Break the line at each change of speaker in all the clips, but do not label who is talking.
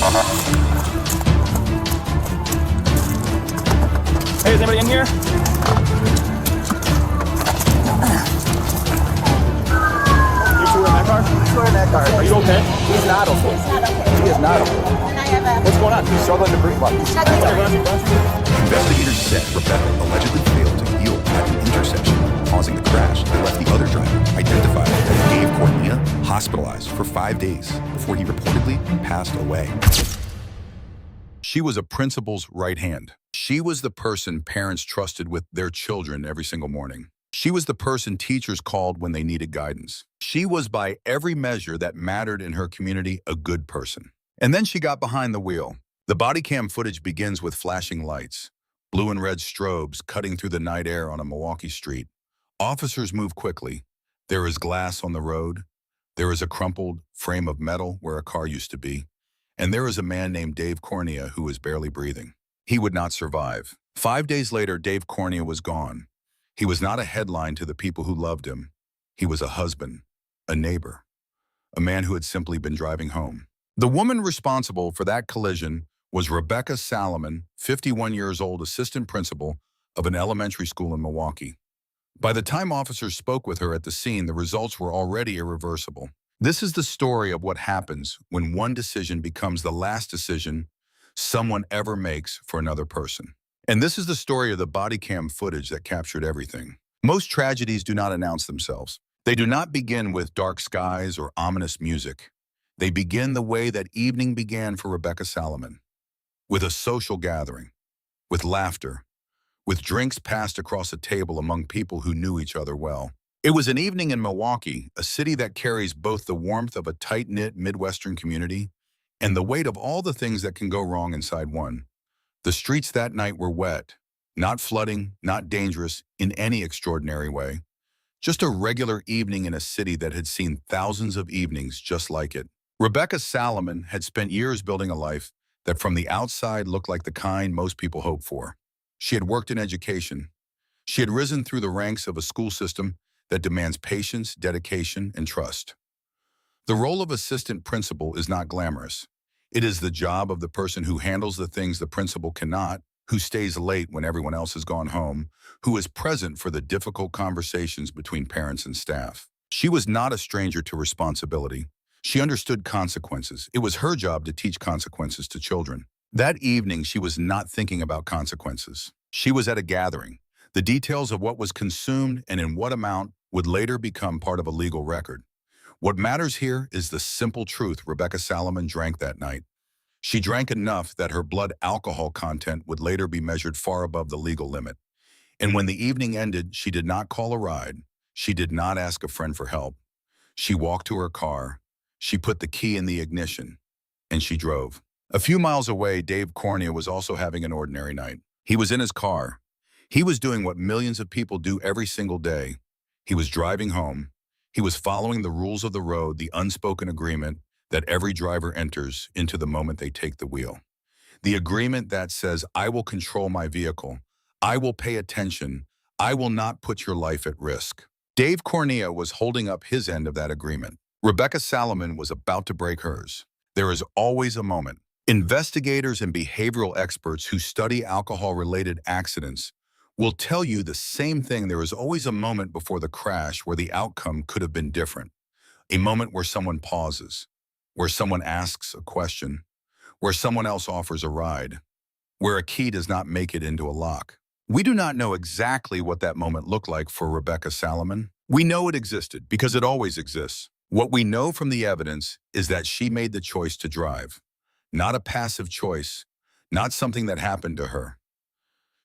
Hey, is anybody in here? You two in that car?
We're in that car.
Are you okay?
He's not okay.
It's not okay.
He is not okay.
And I have a...
What's going on?
He's struggling to breathe.
Investigators said Rebecca allegedly failed to yield at the intersection, causing the crash that left the other driver, identified as Dave Cornea, hospitalized for 5 days before he reportedly passed away. She was a principal's right hand. She was the person parents trusted with their children every single morning. She was the person teachers called when they needed guidance. She was, by every measure that mattered in her community, a good person. And then she got behind the wheel. The body cam footage begins with flashing lights, blue and red strobes cutting through the night air on a Milwaukee street. Officers move quickly. There is glass on the road. There is a crumpled frame of metal where a car used to be. And there is a man named Dave Cornea who is barely breathing. He would not survive. 5 days later, Dave Cornea was gone. He was not a headline to the people who loved him. He was a husband, a neighbor, a man who had simply been driving home. The woman responsible for that collision was Rebecca Salomon, 51 years old, assistant principal of an elementary school in Milwaukee. By the time officers spoke with her at the scene, the results were already irreversible. This is the story of what happens when one decision becomes the last decision someone ever makes for another person. And this is the story of the body cam footage that captured everything. Most tragedies do not announce themselves. They do not begin with dark skies or ominous music. They begin the way that evening began for Rebecca Salomon, with a social gathering, with laughter, with drinks passed across a table among people who knew each other well. It was an evening in Milwaukee, a city that carries both the warmth of a tight-knit Midwestern community and the weight of all the things that can go wrong inside one. The streets that night were wet, not flooding, not dangerous in any extraordinary way. Just a regular evening in a city that had seen thousands of evenings just like it. Rebecca Salomon had spent years building a life that from the outside looked like the kind most people hope for. She had worked in education. She had risen through the ranks of a school system that demands patience, dedication, and trust. The role of assistant principal is not glamorous. It is the job of the person who handles the things the principal cannot, who stays late when everyone else has gone home, who is present for the difficult conversations between parents and staff. She was not a stranger to responsibility. She understood consequences. It was her job to teach consequences to children. That evening, she was not thinking about consequences. She was at a gathering. The details of what was consumed and in what amount would later become part of a legal record. What matters here is the simple truth Rebecca Salomon drank that night. She drank enough that her blood alcohol content would later be measured far above the legal limit. And when the evening ended, she did not call a ride. She did not ask a friend for help. She walked to her car. She put the key in the ignition, and she drove. A few miles away, Dave Cornea was also having an ordinary night. He was in his car. He was doing what millions of people do every single day. He was driving home. He was following the rules of the road, the unspoken agreement that every driver enters into the moment they take the wheel. The agreement that says, I will control my vehicle. I will pay attention. I will not put your life at risk. Dave Cornea was holding up his end of that agreement. Rebecca Salomon was about to break hers. There is always a moment. Investigators and behavioral experts who study alcohol-related accidents will tell you the same thing. There is always a moment before the crash where the outcome could have been different. A moment where someone pauses, where someone asks a question, where someone else offers a ride, where a key does not make it into a lock. We do not know exactly what that moment looked like for Rebecca Salomon. We know it existed because it always exists. What we know from the evidence is that she made the choice to drive, not a passive choice, not something that happened to her.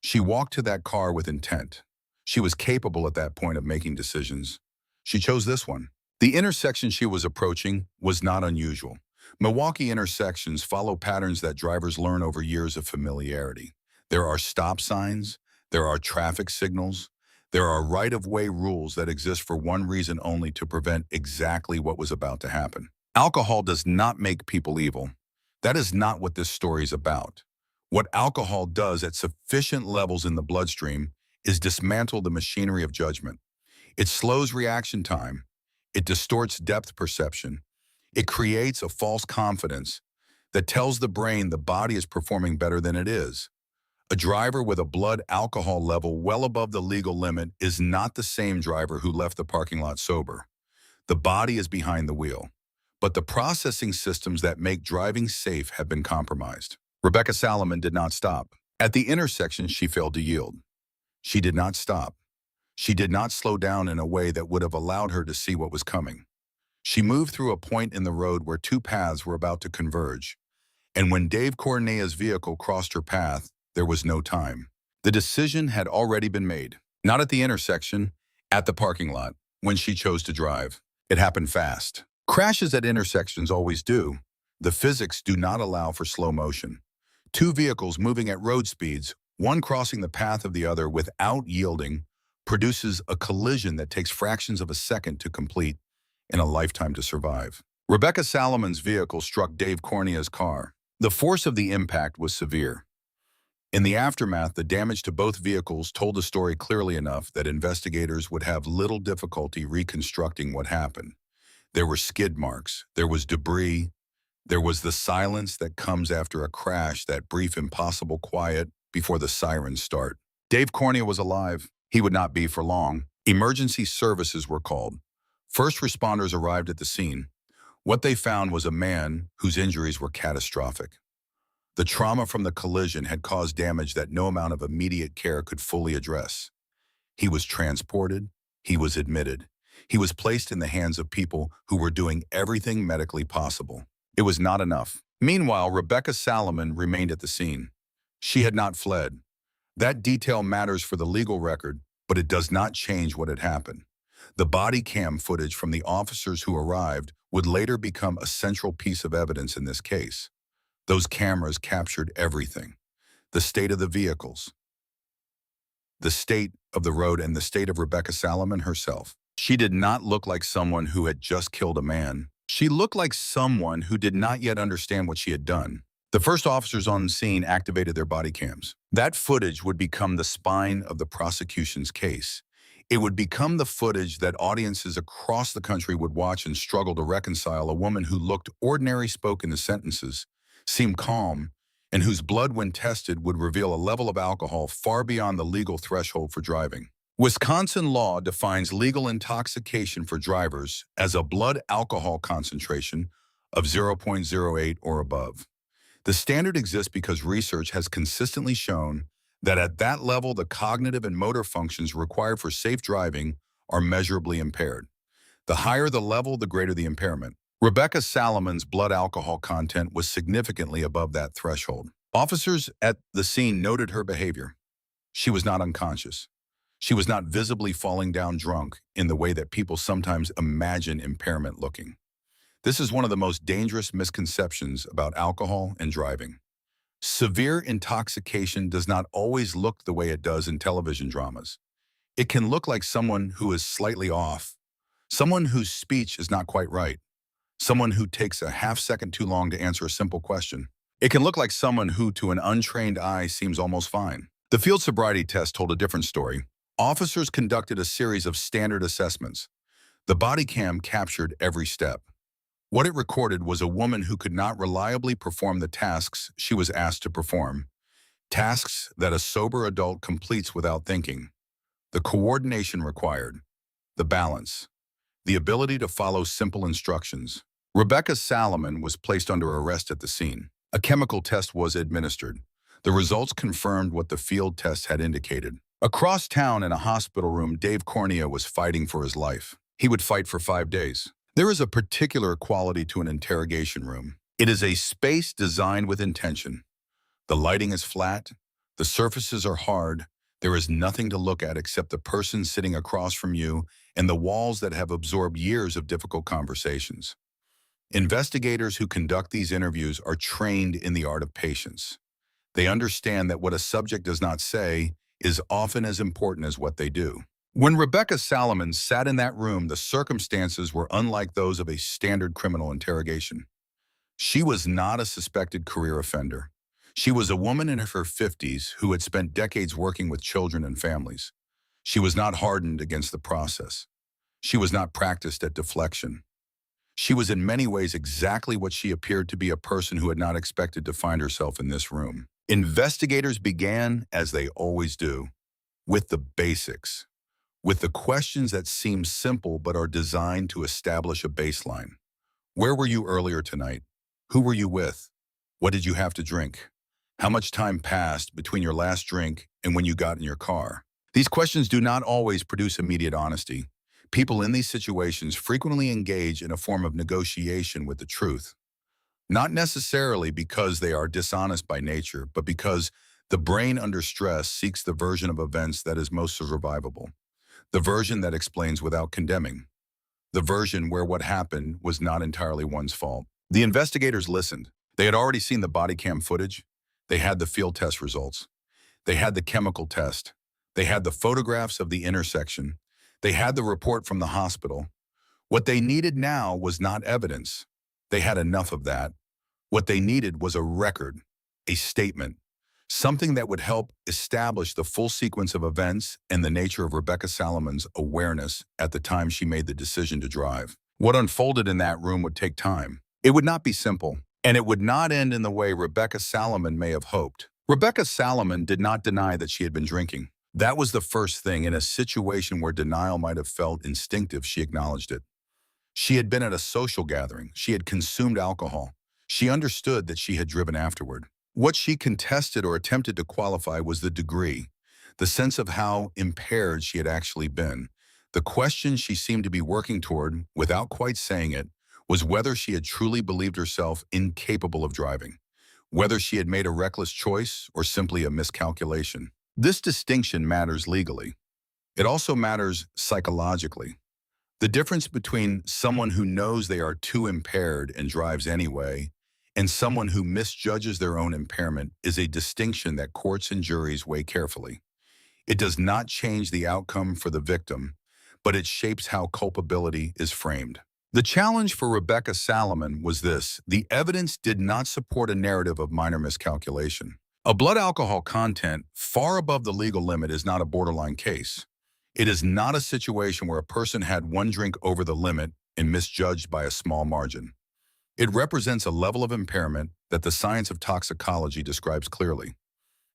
She walked to that car with intent. She was capable at that point of making decisions. She chose this one. The intersection she was approaching was not unusual. Milwaukee intersections follow patterns that drivers learn over years of familiarity. There are stop signs, there are traffic signals, there are right-of-way rules that exist for one reason only: to prevent exactly what was about to happen. Alcohol does not make people evil. That is not what this story is about. What alcohol does at sufficient levels in the bloodstream is dismantle the machinery of judgment. It slows reaction time. It distorts depth perception. It creates a false confidence. that tells the brain the body is performing better than it is. A driver with a blood alcohol level well above the legal limit is not the same driver who left the parking lot sober. The body is behind the wheel, but the processing systems that make driving safe have been compromised. Rebecca Salomon did not stop. At the intersection, she failed to yield. She did not stop. She did not slow down in a way that would have allowed her to see what was coming. She moved through a point in the road where two paths were about to converge. And when Dave Cornea's vehicle crossed her path, there was no time. The decision had already been made. Not at the intersection, at the parking lot, when she chose to drive. It happened fast. Crashes at intersections always do. The physics do not allow for slow motion. Two vehicles moving at road speeds, one crossing the path of the other without yielding, produces a collision that takes fractions of a second to complete and a lifetime to survive. Rebecca Salomon's vehicle struck Dave Cornea's car. The force of the impact was severe. In the aftermath, the damage to both vehicles told the story clearly enough that investigators would have little difficulty reconstructing what happened. There were skid marks, there was debris, there was the silence that comes after a crash, that brief impossible quiet before the sirens start. Dave Cornea was alive. He would not be for long. Emergency services were called. First responders arrived at the scene. What they found was a man whose injuries were catastrophic. The trauma from the collision had caused damage that no amount of immediate care could fully address. He was transported. He was admitted. He was placed in the hands of people who were doing everything medically possible. It was not enough. Meanwhile, Rebecca Salomon remained at the scene. She had not fled. That detail matters for the legal record, but it does not change what had happened. The body cam footage from the officers who arrived would later become a central piece of evidence in this case. Those cameras captured everything. The state of the vehicles, the state of the road, and the state of Rebecca Salomon herself. She did not look like someone who had just killed a man. She looked like someone who did not yet understand what she had done. The first officers on the scene activated their body cams. That footage would become the spine of the prosecution's case. It would become the footage that audiences across the country would watch and struggle to reconcile. A woman who looked ordinary, spoke in the sentences, seemed calm, and whose blood, when tested, would reveal a level of alcohol far beyond the legal threshold for driving. Wisconsin law defines legal intoxication for drivers as a blood alcohol concentration of 0.08 or above. The standard exists because research has consistently shown that at that level, the cognitive and motor functions required for safe driving are measurably impaired. The higher the level, the greater the impairment. Rebecca Salomon's blood alcohol content was significantly above that threshold. Officers at the scene noted her behavior. She was not unconscious. She was not visibly falling down drunk in the way that people sometimes imagine impairment looking. This is one of the most dangerous misconceptions about alcohol and driving. Severe intoxication does not always look the way it does in television dramas. It can look like someone who is slightly off, someone whose speech is not quite right, someone who takes a half second too long to answer a simple question. It can look like someone who, to an untrained eye, seems almost fine. The field sobriety test told a different story. Officers conducted a series of standard assessments. The body cam captured every step. What it recorded was a woman who could not reliably perform the tasks she was asked to perform, tasks that a sober adult completes without thinking. The coordination required, the balance, the ability to follow simple instructions. Rebecca Salomon was placed under arrest at the scene. A chemical test was administered. The results confirmed what the field test had indicated. Across town in a hospital room, Dave Cornea was fighting for his life. He would fight for 5 days. There is a particular quality to an interrogation room. It is a space designed with intention. The lighting is flat. The surfaces are hard. There is nothing to look at except the person sitting across from you and the walls that have absorbed years of difficult conversations. Investigators who conduct these interviews are trained in the art of patience. They understand that what a subject does not say is often as important as what they do. When Rebecca Salomon sat in that room, the circumstances were unlike those of a standard criminal interrogation. She was not a suspected career offender. She was a woman in her 50s who had spent decades working with children and families. She was not hardened against the process. She was not practiced at deflection. She was in many ways exactly what she appeared to be, a person who had not expected to find herself in this room. Investigators began, as they always do, with the basics, with the questions that seem simple but are designed to establish a baseline. Where were you earlier tonight? Who were you with? What did you have to drink? How much time passed between your last drink and when you got in your car? These questions do not always produce immediate honesty. People in these situations frequently engage in a form of negotiation with the truth, not necessarily because they are dishonest by nature, but because the brain under stress seeks the version of events that is most survivable, the version that explains without condemning, the version where what happened was not entirely one's fault. The investigators listened. They had already seen the body cam footage. They had the field test results. They had the chemical test. They had the photographs of the intersection. They had the report from the hospital. What they needed now was not evidence. They had enough of that. What they needed was a record, a statement, something that would help establish the full sequence of events and the nature of Rebecca Salomon's awareness at the time she made the decision to drive. What unfolded in that room would take time. It would not be simple, and it would not end in the way Rebecca Salomon may have hoped. Rebecca Salomon did not deny that she had been drinking. That was the first thing. In a situation where denial might have felt instinctive, she acknowledged it. She had been at a social gathering. She had consumed alcohol. She understood that she had driven afterward. What she contested or attempted to qualify was the degree, the sense of how impaired she had actually been. The question she seemed to be working toward, without quite saying it, was whether she had truly believed herself incapable of driving, whether she had made a reckless choice or simply a miscalculation. This distinction matters legally. It also matters psychologically. The difference between someone who knows they are too impaired and drives anyway and someone who misjudges their own impairment is a distinction that courts and juries weigh carefully. It does not change the outcome for the victim, but it shapes how culpability is framed. The challenge for Rebecca Salomon was this: the evidence did not support a narrative of minor miscalculation. A blood alcohol content far above the legal limit is not a borderline case. It is not a situation where a person had one drink over the limit and misjudged by a small margin. It represents a level of impairment that the science of toxicology describes clearly.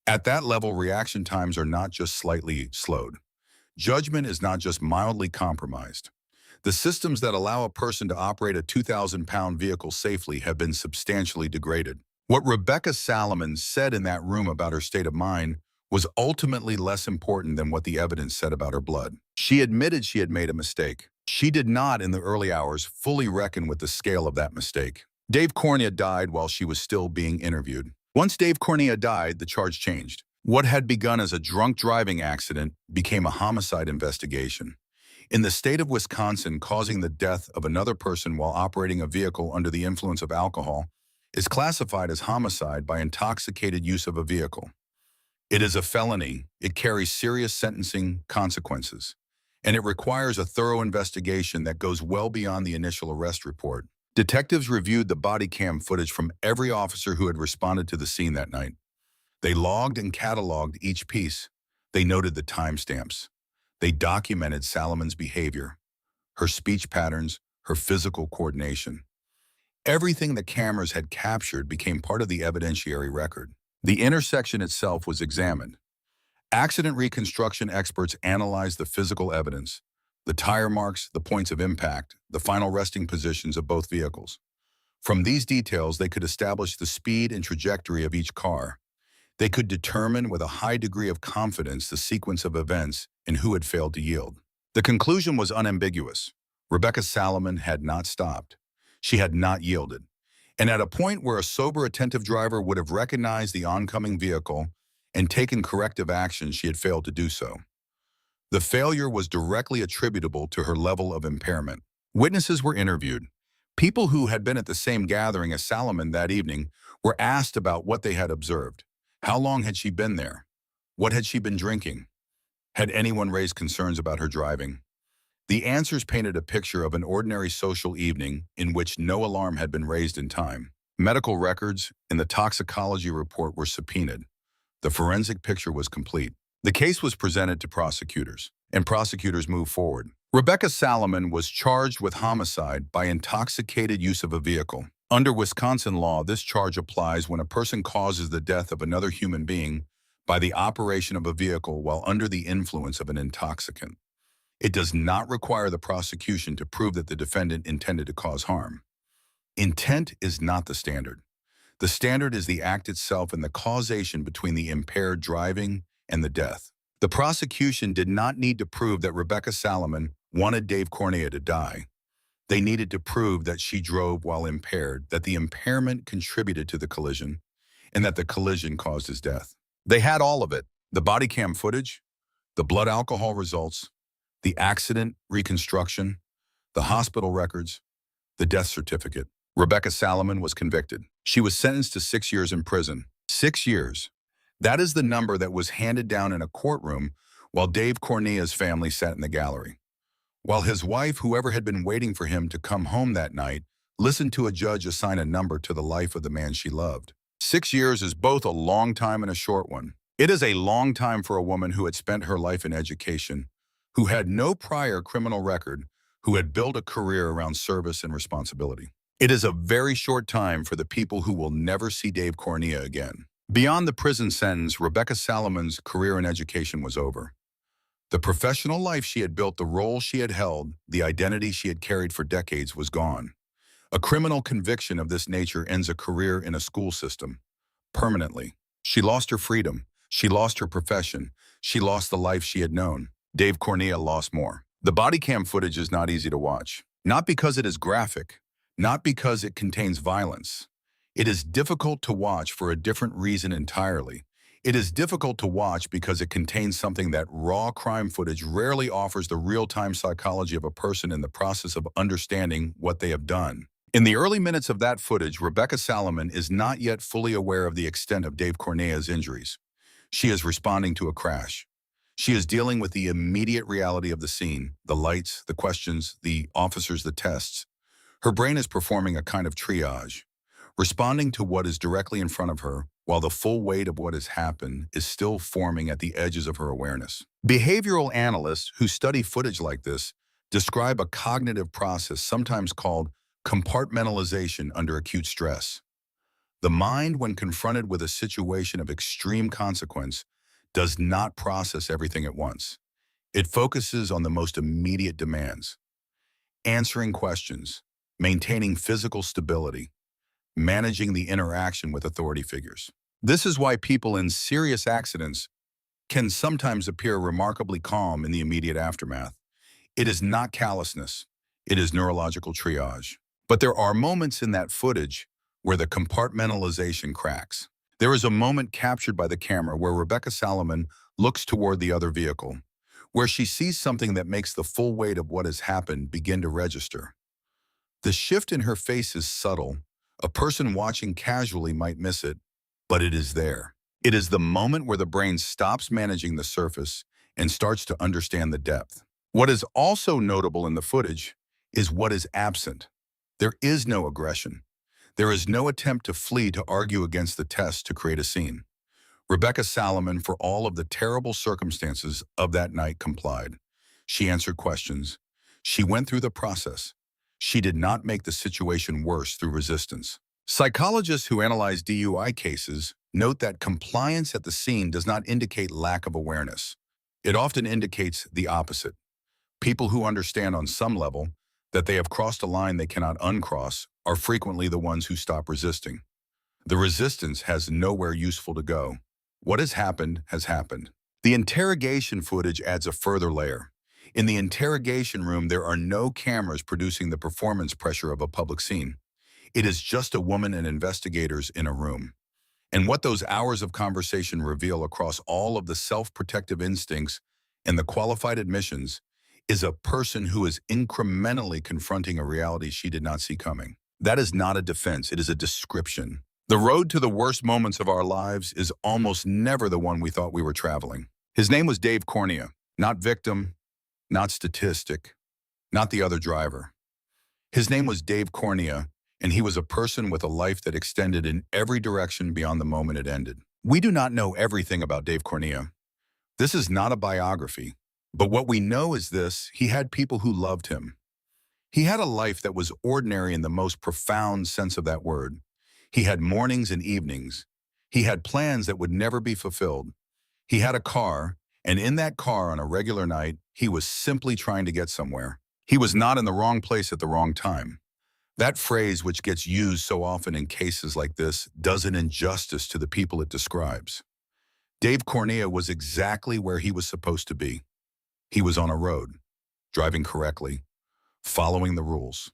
At that level, reaction times are not just slightly slowed. Judgment is not just mildly compromised. The systems that allow a person to operate a 2,000-pound vehicle safely have been substantially degraded. What Rebecca Salomon said in that room about her state of mind was ultimately less important than what the evidence said about her blood. She admitted she had made a mistake. She did not, in the early hours, fully reckon with the scale of that mistake. Dave Cornea died while she was still being interviewed. Once Dave Cornea died, the charge changed. What had begun as a drunk driving accident became a homicide investigation. In the state of Wisconsin, causing the death of another person while operating a vehicle under the influence of alcohol is classified as homicide by intoxicated use of a vehicle. It is a felony. It carries serious sentencing consequences, and it requires a thorough investigation that goes well beyond the initial arrest report. Detectives reviewed the body cam footage from every officer who had responded to the scene that night. They logged and cataloged each piece. They noted the timestamps. They documented Salomon's behavior, her speech patterns, her physical coordination. Everything the cameras had captured became part of the evidentiary record. The intersection itself was examined. Accident reconstruction experts analyzed the physical evidence, the tire marks, the points of impact, the final resting positions of both vehicles. From these details, they could establish the speed and trajectory of each car. They could determine with a high degree of confidence the sequence of events and who had failed to yield. The conclusion was unambiguous. Rebecca Salomon had not stopped. She had not yielded. And at a point where a sober, attentive driver would have recognized the oncoming vehicle and taken corrective action, she had failed to do so. The failure was directly attributable to her level of impairment. Witnesses were interviewed. People who had been at the same gathering as Salomon that evening were asked about what they had observed. How long had she been there? What had she been drinking? Had anyone raised concerns about her driving? The answers painted a picture of an ordinary social evening in which no alarm had been raised in time. Medical records and the toxicology report were subpoenaed. The forensic picture was complete. The case was presented to prosecutors, and prosecutors moved forward. Rebecca Salomon was charged with homicide by intoxicated use of a vehicle. Under Wisconsin law, this charge applies when a person causes the death of another human being by the operation of a vehicle while under the influence of an intoxicant. It does not require the prosecution to prove that the defendant intended to cause harm. Intent is not the standard. The standard is the act itself and the causation between the impaired driving and the death. The prosecution did not need to prove that Rebecca Salomon wanted Dave Cornea to die. They needed to prove that she drove while impaired, that the impairment contributed to the collision, and that the collision caused his death. They had all of it: the body cam footage, the blood alcohol results, the accident reconstruction, the hospital records, the death certificate. Rebecca Salomon was convicted. She was sentenced to 6 years in prison. 6 years. That is the number that was handed down in a courtroom while Dave Cornea's family sat in the gallery. While his wife, whoever had been waiting for him to come home that night, listened to a judge assign a number to the life of the man she loved. 6 years is both a long time and a short one. It is a long time for a woman who had spent her life in education, who had no prior criminal record, who had built a career around service and responsibility. It is a very short time for the people who will never see Dave Cornea again. Beyond the prison sentence, Rebecca Salomon's career in education was over. The professional life she had built, the role she had held, the identity she had carried for decades was gone. A criminal conviction of this nature ends a career in a school system, permanently. She lost her freedom. She lost her profession. She lost the life she had known. Dave Cornea lost more. The body cam footage is not easy to watch. Not because it is graphic, not because it contains violence. It is difficult to watch for a different reason entirely. It is difficult to watch because it contains something that raw crime footage rarely offers: the real-time psychology of a person in the process of understanding what they have done. In the early minutes of that footage, Rebecca Salomon is not yet fully aware of the extent of Dave Cornea's injuries. She is responding to a crash. She is dealing with the immediate reality of the scene, the lights, the questions, the officers, the tests. Her brain is performing a kind of triage, responding to what is directly in front of her, while the full weight of what has happened is still forming at the edges of her awareness. Behavioral analysts who study footage like this describe a cognitive process sometimes called compartmentalization under acute stress. The mind, when confronted with a situation of extreme consequence, does not process everything at once. It focuses on the most immediate demands: answering questions, maintaining physical stability, managing the interaction with authority figures. This is why people in serious accidents can sometimes appear remarkably calm in the immediate aftermath. It is not callousness, it is neurological triage. But there are moments in that footage where the compartmentalization cracks. There is a moment captured by the camera where Rebecca Salomon looks toward the other vehicle, where she sees something that makes the full weight of what has happened begin to register. The shift in her face is subtle. A person watching casually might miss it, but it is there. It is the moment where the brain stops managing the surface and starts to understand the depth. What is also notable in the footage is what is absent. There is no aggression. There is no attempt to flee, to argue against the test, to create a scene. Rebecca Salomon, for all of the terrible circumstances of that night, complied. She answered questions. She went through the process. She did not make the situation worse through resistance. Psychologists who analyze DUI cases note that compliance at the scene does not indicate lack of awareness. It often indicates the opposite. People who understand on some level that they have crossed a line they cannot uncross are frequently the ones who stop resisting. The resistance has nowhere useful to go. What has happened has happened. The interrogation footage adds a further layer. In the interrogation room, there are no cameras producing the performance pressure of a public scene. It is just a woman and investigators in a room. And what those hours of conversation reveal across all of the self-protective instincts and the qualified admissions is a person who is incrementally confronting a reality she did not see coming. That is not a defense, it is a description. The road to the worst moments of our lives is almost never the one we thought we were traveling. His name was Dave Cornea, not victim, not statistic, not the other driver. His name was Dave Cornea, and he was a person with a life that extended in every direction beyond the moment it ended. We do not know everything about Dave Cornea. This is not a biography. But what we know is this: he had people who loved him. He had a life that was ordinary in the most profound sense of that word. He had mornings and evenings. He had plans that would never be fulfilled. He had a car, and in that car on a regular night, he was simply trying to get somewhere. He was not in the wrong place at the wrong time. That phrase, which gets used so often in cases like this, does an injustice to the people it describes. Dave Cornea was exactly where he was supposed to be. He was on a road, driving correctly, following the rules.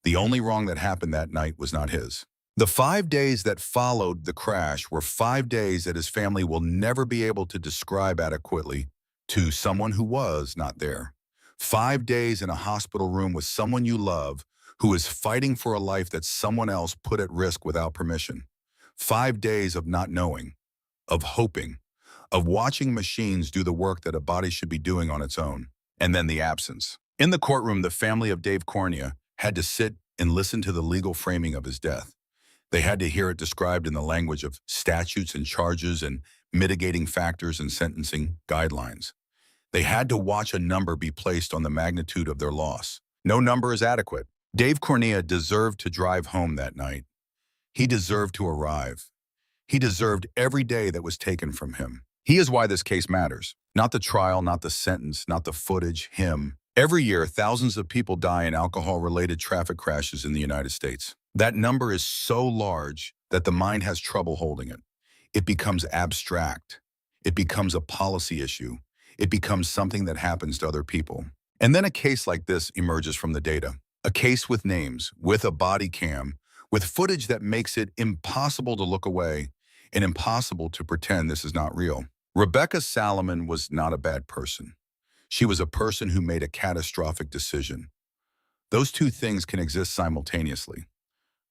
The only wrong that happened that night was not his. The 5 days that followed the crash were 5 days that his family will never be able to describe adequately to someone who was not there. 5 days in a hospital room with someone you love who is fighting for a life that someone else put at risk without permission. 5 days of not knowing, of hoping, of watching machines do the work that a body should be doing on its own, and then the absence. In the courtroom, the family of Dave Cornea had to sit and listen to the legal framing of his death. They had to hear it described in the language of statutes and charges and mitigating factors and sentencing guidelines. They had to watch a number be placed on the magnitude of their loss. No number is adequate. Dave Cornea deserved to drive home that night. He deserved to arrive. He deserved every day that was taken from him. He is why this case matters. Not the trial, not the sentence, not the footage, him. Every year, thousands of people die in alcohol-related traffic crashes in the United States. That number is so large that the mind has trouble holding it. It becomes abstract. It becomes a policy issue. It becomes something that happens to other people. And then a case like this emerges from the data. A case with names, with a body cam, with footage that makes it impossible to look away and impossible to pretend this is not real. Rebecca Salomon was not a bad person. She was a person who made a catastrophic decision. Those two things can exist simultaneously.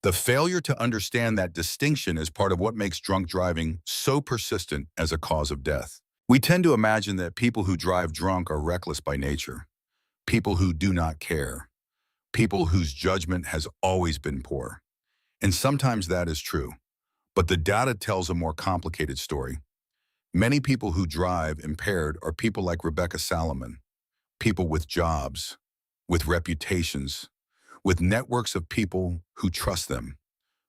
The failure to understand that distinction is part of what makes drunk driving so persistent as a cause of death. We tend to imagine that people who drive drunk are reckless by nature, people who do not care, people whose judgment has always been poor. And sometimes that is true. But the data tells a more complicated story. Many people who drive impaired are people like Rebecca Salomon, people with jobs, with reputations, with networks of people who trust them,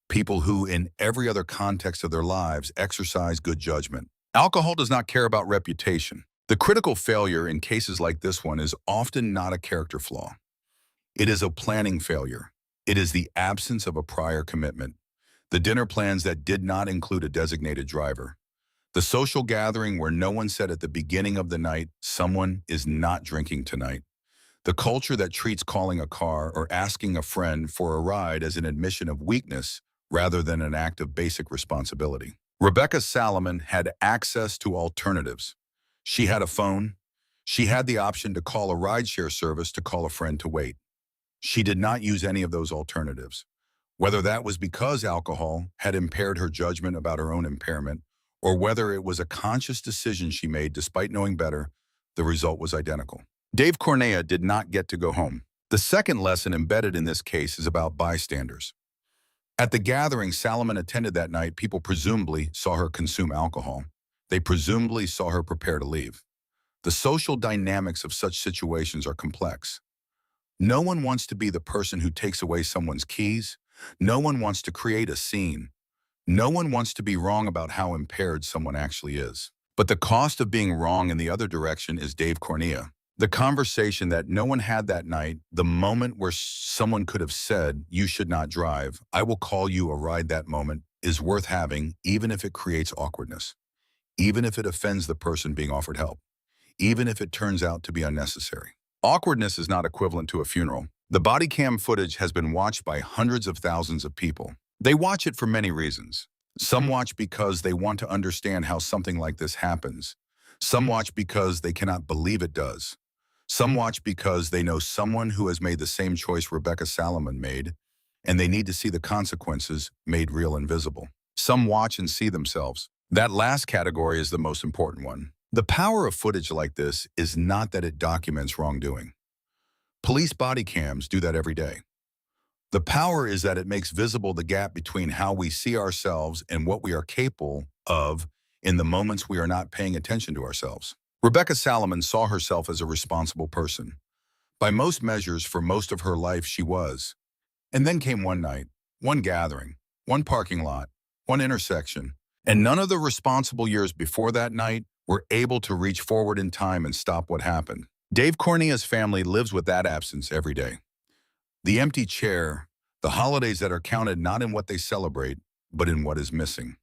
people who in every other context of their lives exercise good judgment. Alcohol does not care about reputation. The critical failure in cases like this one is often not a character flaw. It is a planning failure. It is the absence of a prior commitment. The dinner plans that did not include a designated driver. The social gathering where no one said at the beginning of the night, someone is not drinking tonight. The culture that treats calling a car or asking a friend for a ride as an admission of weakness rather than an act of basic responsibility. Rebecca Salomon had access to alternatives. She had a phone. She had the option to call a rideshare service to call a friend to wait. She did not use any of those alternatives. Whether that was because alcohol had impaired her judgment about her own impairment, or whether it was a conscious decision she made despite knowing better, the result was identical. Dave Cornea did not get to go home. The second lesson embedded in this case is about bystanders. At the gathering Salomon attended that night, people presumably saw her consume alcohol. They presumably saw her prepare to leave. The social dynamics of such situations are complex. No one wants to be the person who takes away someone's keys. No one wants to create a scene. No one wants to be wrong about how impaired someone actually is. But the cost of being wrong in the other direction is Dave Cornea. The conversation that no one had that night, the moment where someone could have said, "You should not drive, I will call you a ride," that moment is worth having, even if it creates awkwardness, even if it offends the person being offered help, even if it turns out to be unnecessary. Awkwardness is not equivalent to a funeral. The body cam footage has been watched by hundreds of thousands of people. They watch it for many reasons. Some watch because they want to understand how something like this happens. Some watch because they cannot believe it does. Some watch because they know someone who has made the same choice Rebecca Salomon made, and they need to see the consequences made real and visible. Some watch and see themselves. That last category is the most important one. The power of footage like this is not that it documents wrongdoing. Police body cams do that every day. The power is that it makes visible the gap between how we see ourselves and what we are capable of in the moments we are not paying attention to ourselves. Rebecca Salomon saw herself as a responsible person. By most measures, for most of her life, she was. And then came one night, one gathering, one parking lot, one intersection, and none of the responsible years before that night were able to reach forward in time and stop what happened. Dave Cornea's family lives with that absence every day. The empty chair, the holidays that are counted not in what they celebrate, but in what is missing.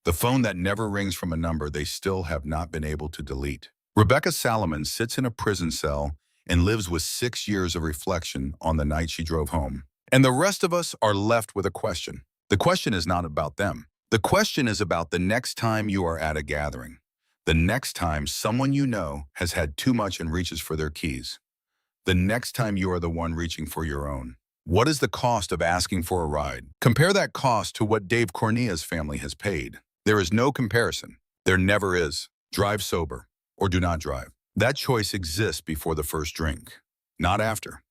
The phone that never rings from a number they still have not been able to delete. Rebecca Salomon sits in a prison cell and lives with 6 years of reflection on the night she drove home. And the rest of us are left with a question. The question is not about them. The question is about the next time you are at a gathering. The next time someone you know has had too much and reaches for their keys. The next time you are the one reaching for your own. What is the cost of asking for a ride? Compare that cost to what Dave Cornea's family has paid. There is no comparison. There never is. Drive sober or do not drive. That choice exists before the first drink, not after.